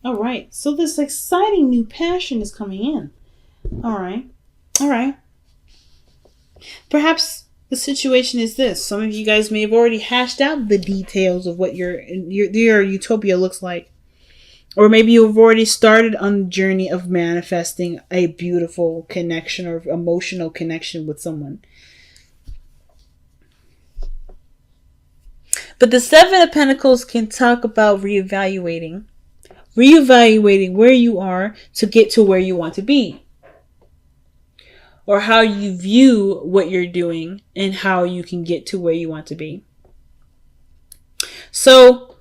All right. So this exciting new passion is coming in. All right. All right. Perhaps the situation is this. Some of you guys may have already hashed out the details of what your utopia looks like. Or maybe you've already started on the journey of manifesting a beautiful connection or emotional connection with someone. But the Seven of Pentacles can talk about reevaluating where you are to get to where you want to be. Or how you view what you're doing and how you can get to where you want to be. So,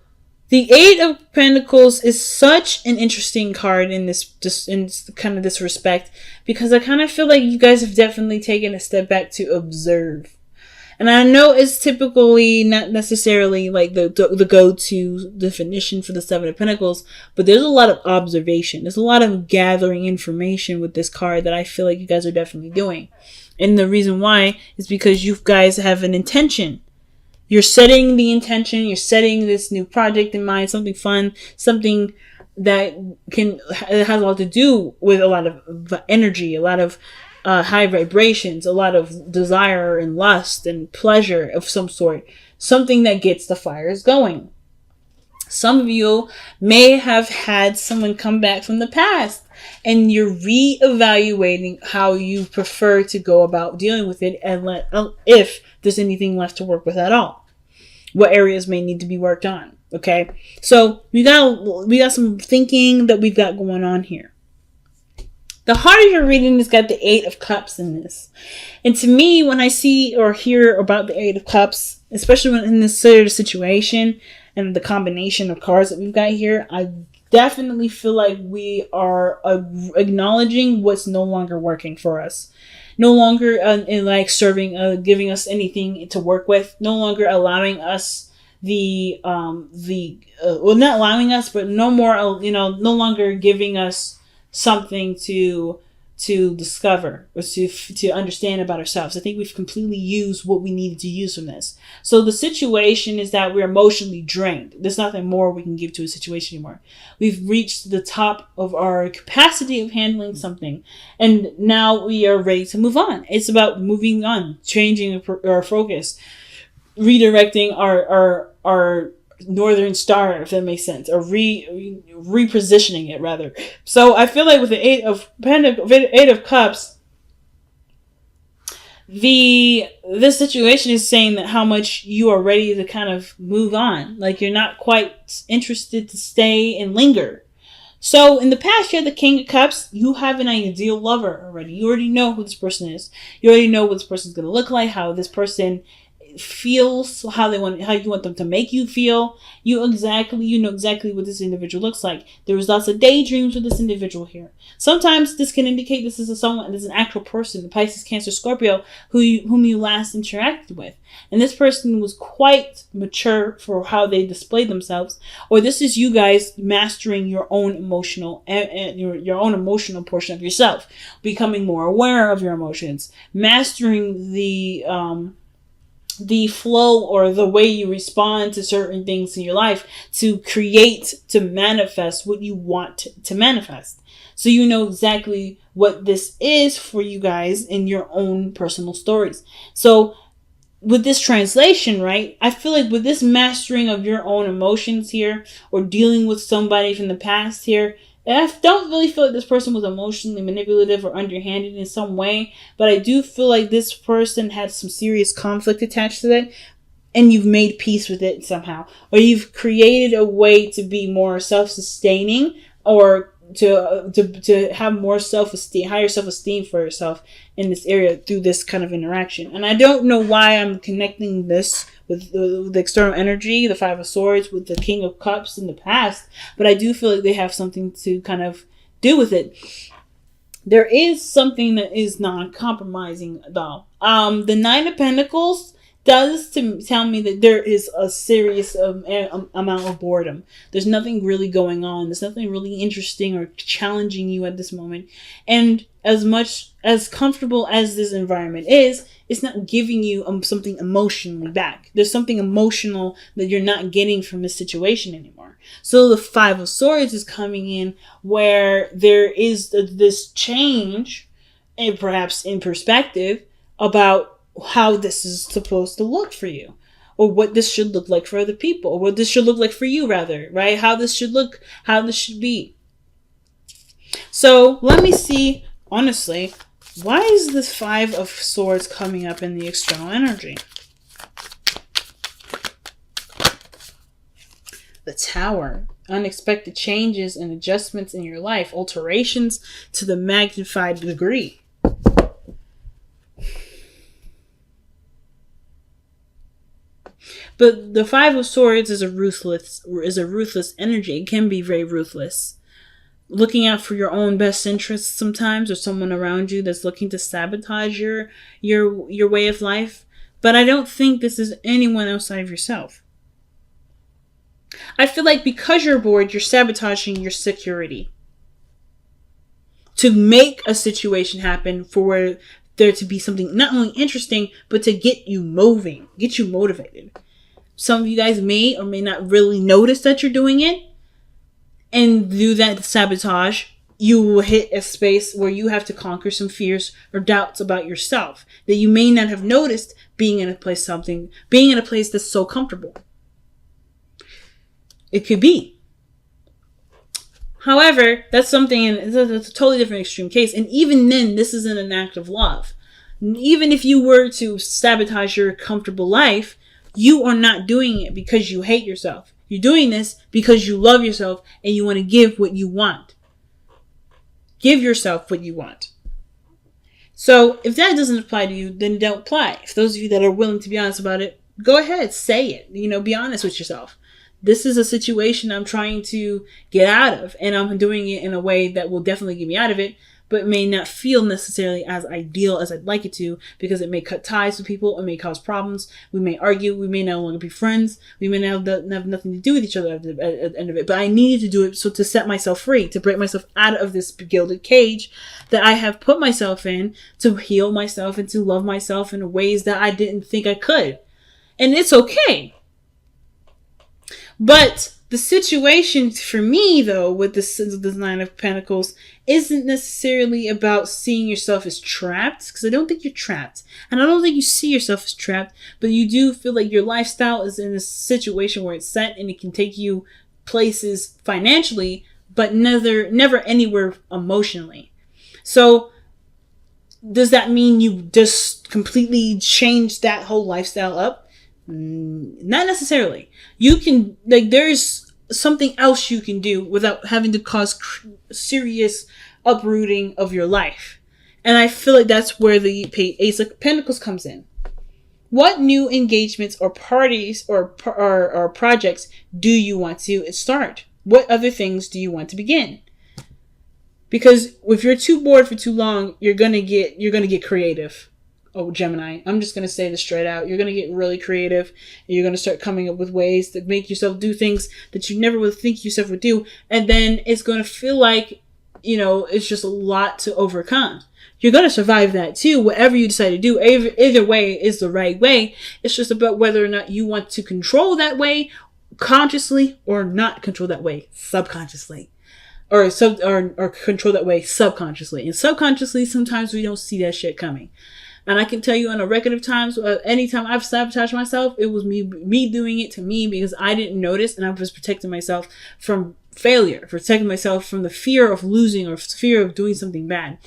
the Eight of Pentacles is such an interesting card in this respect, because I kind of feel like you guys have definitely taken a step back to observe. And I know it's typically not necessarily like the go-to definition for the Seven of Pentacles, but there's a lot of observation. There's a lot of gathering information with this card that I feel like you guys are definitely doing. And the reason why is because you guys have an intention. You're setting the intention. You're setting this new project in mind, something fun, something that has a lot to do with a lot of energy, a lot of high vibrations, a lot of desire and lust and pleasure of some sort. Something that gets the fires going. Some of you may have had someone come back from the past and you're reevaluating how you prefer to go about dealing with it, and if there's anything left to work with at all. What areas may need to be worked on. Okay. So we got some thinking that we've got going on here. The heart of your reading has got the Eight of Cups in this. And to me, when I see or hear about the Eight of Cups, especially when in this sort of situation and the combination of cards that we've got here, I definitely feel like we are acknowledging what's no longer working for us. No longer in like serving, giving us anything to work with. No longer allowing us not allowing us, but no longer giving us something to discover or to understand about ourselves. I think we've completely used what we needed to use from this. So the situation is that we're emotionally drained. There's nothing more we can give to a situation anymore. We've reached the top of our capacity of handling something, and now we are ready to move on. It's about moving on, changing our focus, redirecting our Northern Star, if that makes sense, or repositioning it rather. So I feel like with the Eight of Cups, this situation is saying that how much you are ready to kind of move on. Like you're not quite interested to stay and linger. So in the past, you had the King of Cups. You have an ideal lover already. You already know who this person is. You already know what this person's going to look like, how this person feels, how you want them to make you feel. You know exactly what this individual looks like. There was lots of daydreams with this individual here. Sometimes this can indicate this is an actual person, the Pisces, Cancer, Scorpio, whom you last interacted with. And this person was quite mature for how they displayed themselves. Or this is you guys mastering your own emotional your own emotional portion of yourself, becoming more aware of your emotions, mastering the flow or the way you respond to certain things in your life to manifest what you want to manifest. So you know exactly what this is for you guys in your own personal stories. So with this translation, right, I feel like with this mastering of your own emotions here, or dealing with somebody from the past here, I don't really feel like this person was emotionally manipulative or underhanded in some way, but I do feel like this person had some serious conflict attached to that, and you've made peace with it somehow. Or you've created a way to be more self-sustaining, or to have more self-esteem, higher self-esteem for yourself in this area through this kind of interaction. And I don't know why I'm connecting this with the external energy, the Five of Swords, with the King of Cups in the past, but I do feel like they have something to kind of do with it. There is something that is non-compromising though. The Nine of Pentacles does tell me that there is a serious amount of boredom. There's nothing really going on. There's nothing really interesting or challenging you at this moment. And as much as comfortable as this environment is, it's not giving you something emotionally back. There's something emotional that you're not getting from this situation anymore. So the Five of Swords is coming in where there is this change, and perhaps in perspective, about how this is supposed to look for you, or what this should look like for other people, or what this should look like for you, rather, right? How this should look, how this should be. So let me see, honestly, why is this Five of Swords coming up in the external energy? The Tower. Unexpected changes and adjustments in your life. Alterations to the magnified degree. But the Five of Swords is a ruthless energy. It can be very ruthless. Looking out for your own best interests sometimes, or someone around you that's looking to sabotage your way of life. But I don't think this is anyone outside of yourself. I feel like because you're bored, you're sabotaging your security to make a situation happen for where there to be something not only interesting, but to get you moving, get you motivated. Some of you guys may or may not really notice that you're doing it and do that sabotage. You will hit a space where you have to conquer some fears or doubts about yourself that you may not have noticed being in a place that's so comfortable. It could be. However, that's a totally different extreme case. And even then, this isn't an act of love. Even if you were to sabotage your comfortable life, you are not doing it because you hate yourself. You're doing this because you love yourself and you want to give what you want. Give yourself what you want. So if that doesn't apply to you, then don't apply. If those of you that are willing to be honest about it, go ahead, say it. Be honest with yourself. This is a situation I'm trying to get out of, and I'm doing it in a way that will definitely get me out of it, but may not feel necessarily as ideal as I'd like it to, because it may cut ties with people, it may cause problems, we may argue, we may no longer be friends, we may have nothing to do with each other at the end of it, but I needed to do it so to set myself free, to break myself out of this gilded cage that I have put myself in, to heal myself and to love myself in ways that I didn't think I could. And it's okay. But the situation for me, though, with the Nine of Pentacles, isn't necessarily about seeing yourself as trapped, because I don't think you're trapped. And I don't think you see yourself as trapped, but you do feel like your lifestyle is in a situation where it's set and it can take you places financially, but never anywhere emotionally. So does that mean you just completely changed that whole lifestyle up? Not necessarily. You can, there's something else you can do without having to cause serious uprooting of your life. And I feel like that's where the Ace of Pentacles comes in. What new engagements or parties or projects do you want to start? What other things do you want to begin? Because if you're too bored for too long, you're gonna get creative. Oh, Gemini, I'm just going to say this straight out. You're going to get really creative, and you're going to start coming up with ways to make yourself do things that you never would think yourself would do. And then it's going to feel like, it's just a lot to overcome. You're going to survive that too. Whatever you decide to do, either way is the right way. It's just about whether or not you want to control that way consciously or not control that way subconsciously. Or control that way subconsciously. And subconsciously, sometimes we don't see that shit coming. And I can tell you on a record of times, anytime I've sabotaged myself, it was me doing it to me because I didn't notice, and I was protecting myself from failure, protecting myself from the fear of losing or fear of doing something bad.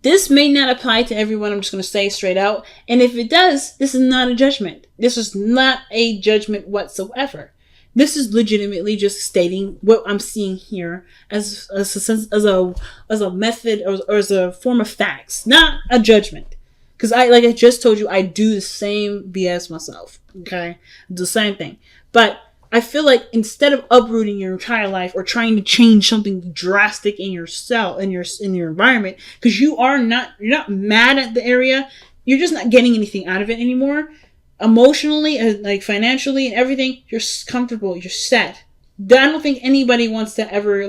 This may not apply to everyone, I'm just going to say straight out. And if it does, this is not a judgment. This is not a judgment whatsoever. This is legitimately just stating what I'm seeing here as a method or as a form of facts, not a judgment. Because like I just told you, I do the same BS myself. Okay, the same thing. But I feel like instead of uprooting your entire life or trying to change something drastic in yourself, in your environment, because you're not mad at the area, you're just not getting anything out of it anymore. Emotionally, like financially and everything, you're comfortable, you're set. I don't think anybody wants to ever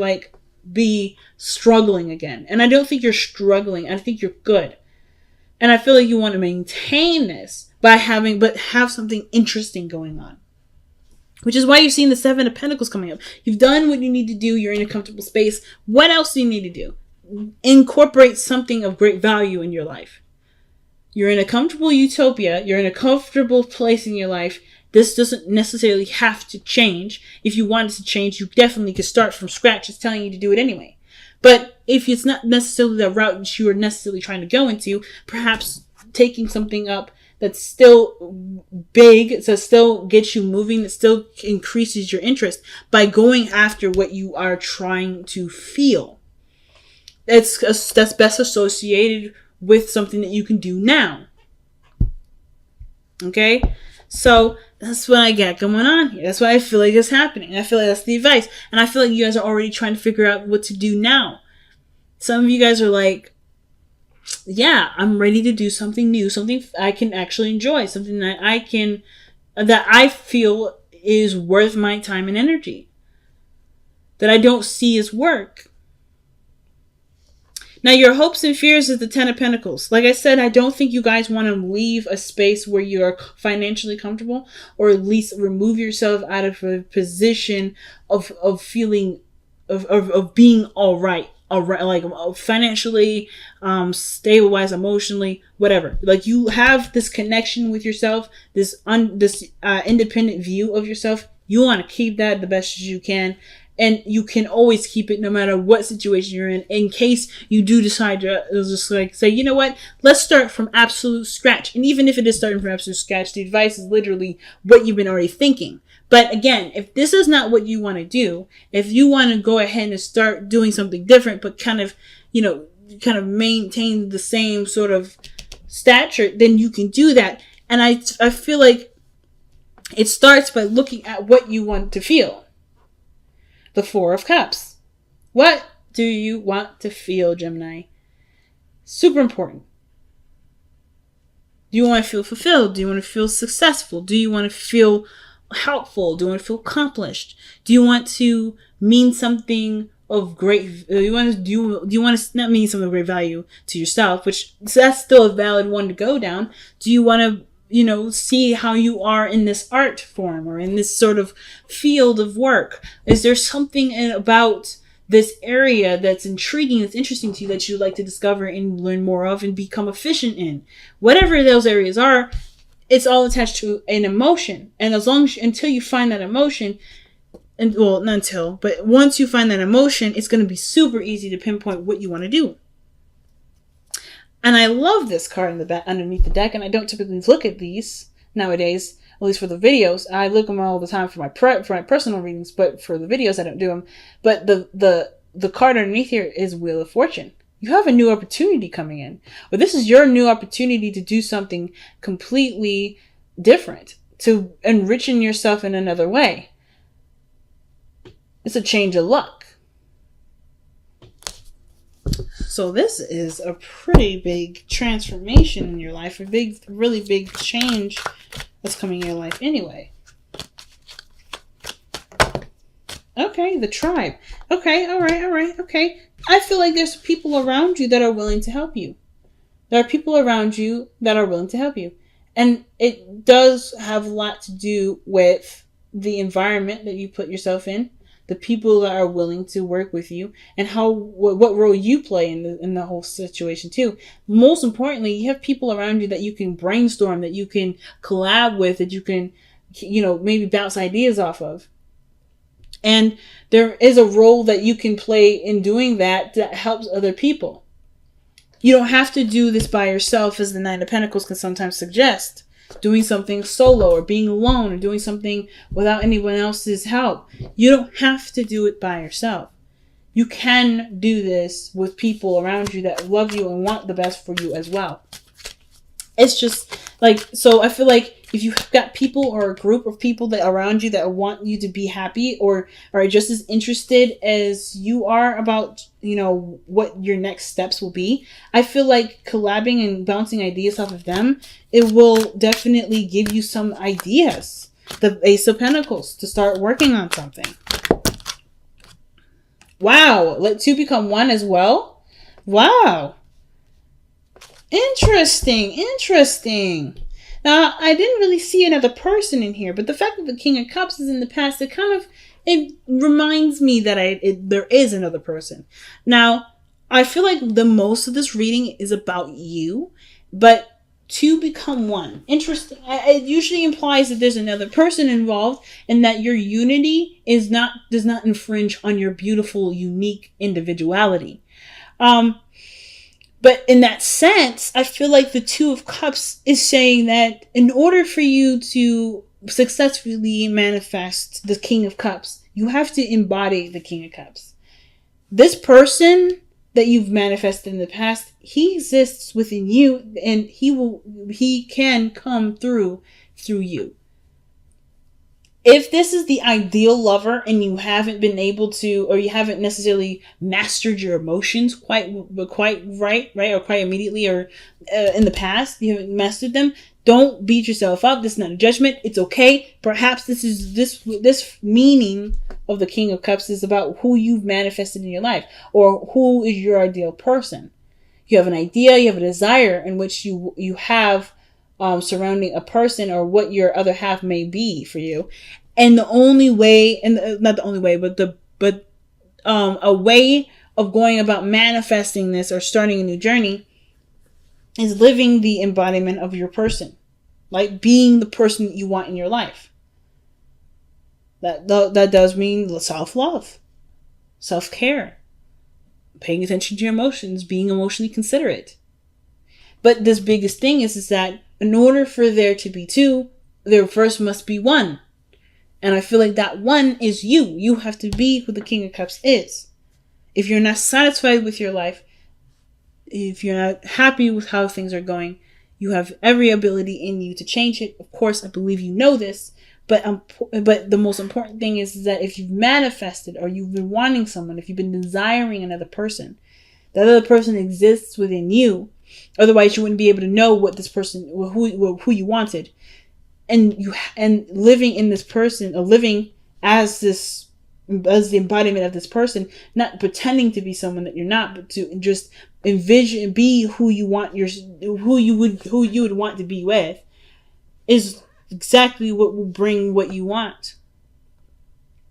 be struggling again. And I don't think you're struggling. I think you're good. And I feel like you want to maintain this but have something interesting going on. Which is why you've seen the Seven of Pentacles coming up. You've done what you need to do. You're in a comfortable space. What else do you need to do? Incorporate something of great value in your life. You're in a comfortable utopia. You're in a comfortable place in your life. This doesn't necessarily have to change. If you want it to change, you definitely could start from scratch. It's telling you to do it anyway. But if it's not necessarily the route that you are necessarily trying to go into, perhaps taking something up that's still big, that still gets you moving, that still increases your interest by going after what you are trying to feel. That's best associated with something that you can do now. Okay? So that's what I got going on here. That's what I feel like is happening. I feel like that's the advice. And I feel like you guys are already trying to figure out what to do now. Some of you guys are like, yeah, I'm ready to do something new, something I can actually enjoy, something that I feel is worth my time and energy, that I don't see as work. Now, your hopes and fears is the Ten of Pentacles. Like I said, I don't think you guys want to leave a space where you are financially comfortable, or at least remove yourself out of a position of feeling, of being all right, like financially, stable-wise, emotionally, whatever. Like, you have this connection with yourself, this independent view of yourself. You want to keep that the best as you can. And you can always keep it no matter what situation you're in case you do decide to just like say, you know what, let's start from absolute scratch. And even if it is starting from absolute scratch, the advice is literally what you've been already thinking. But again, if this is not what you want to do, if you want to go ahead and start doing something different, but kind of maintain the same sort of stature, then you can do that. And I feel like it starts by looking at what you want to feel. The Four of Cups. What do you want to feel, Gemini? Super important. Do you want to feel fulfilled? Do you want to feel successful? Do you want to feel helpful? Do you want to feel accomplished? Do you want to mean something of great? Do you want to not mean something of great value to yourself? Which that's still a valid one to go down. Do you want to see how you are in this art form or in this sort of field of work? Is there something about this area that's intriguing, that's interesting to you, that you'd like to discover and learn more of and become efficient in? Whatever those areas are, it's all attached to an emotion. And until you find that emotion, but once you find that emotion, it's going to be super easy to pinpoint what you want to do. And I love this card in the back underneath the deck, and I don't typically look at these nowadays, at least for the videos. I look at them all the time for my personal readings, but for the videos I don't do them. But the card underneath here is Wheel of Fortune. You have a new opportunity coming in. But this is your new opportunity to do something completely different, to enrichen yourself in another way. It's a change of luck. So this is a pretty big transformation in your life, really big change that's coming in your life anyway. Okay, the tribe. Okay, all right, okay. I feel like there's people around you that are willing to help you. There are people around you that are willing to help you. And it does have a lot to do with the environment that you put yourself in, the people that are willing to work with you, and what role you play in the whole situation too. Most importantly, you have people around you that you can brainstorm, that you can collab with, that you can, maybe bounce ideas off of. And there is a role that you can play in doing that helps other people. You don't have to do this by yourself, as the Nine of Pentacles can sometimes suggest. Doing something solo or being alone or doing something without anyone else's help. You don't have to do it by yourself. You can do this with people around you that love you and want the best for you as well. It's just so I feel like if you've got people or a group of people that around you that want you to be happy or are just as interested as you are about, what your next steps will be, I feel like collabing and bouncing ideas off of them, it will definitely give you some ideas. The Ace of Pentacles, to start working on something. Wow. Let two become one as well. Wow. Interesting. I didn't really see another person in here, but the fact that the King of Cups is in the past, it reminds me that there is another person. Now, I feel like the most of this reading is about you, but to become one. Interesting. It usually implies that there's another person involved, and that your unity does not infringe on your beautiful, unique individuality. But in that sense, I feel like the Two of Cups is saying that in order for you to successfully manifest the King of Cups, you have to embody the King of Cups. This person that you've manifested in the past, he exists within you, and he can come through you. If this is the ideal lover and you haven't been able to, or you haven't necessarily mastered your emotions quite right, or quite immediately, or in the past, you haven't mastered them, don't beat yourself up. This is not a judgment. It's okay. Perhaps this meaning of the King of Cups is about who you've manifested in your life, or who is your ideal person. You have an idea, you have a desire in which you have surrounding a person, or what your other half may be for you. And the only way, and not the only way, but a way of going about manifesting this or starting a new journey is living the embodiment of your person, like being the person that you want in your life. That does mean self-love, self-care, paying attention to your emotions, being emotionally considerate. But this biggest thing is that in order for there to be two, there first must be one. And I feel like that one is you. You have to be who the King of Cups is. If you're not satisfied with your life, if you're not happy with how things are going, you have every ability in you to change it. Of course, I believe you know this. But the most important thing is that if you've manifested, or you've been wanting someone, if you've been desiring another person, that other person exists within you. Otherwise, you wouldn't be able to know what this person, who you wanted, and living in this person, or living as the embodiment of this person, not pretending to be someone that you're not, but to just envision, be who you would want to be with, is exactly what will bring what you want.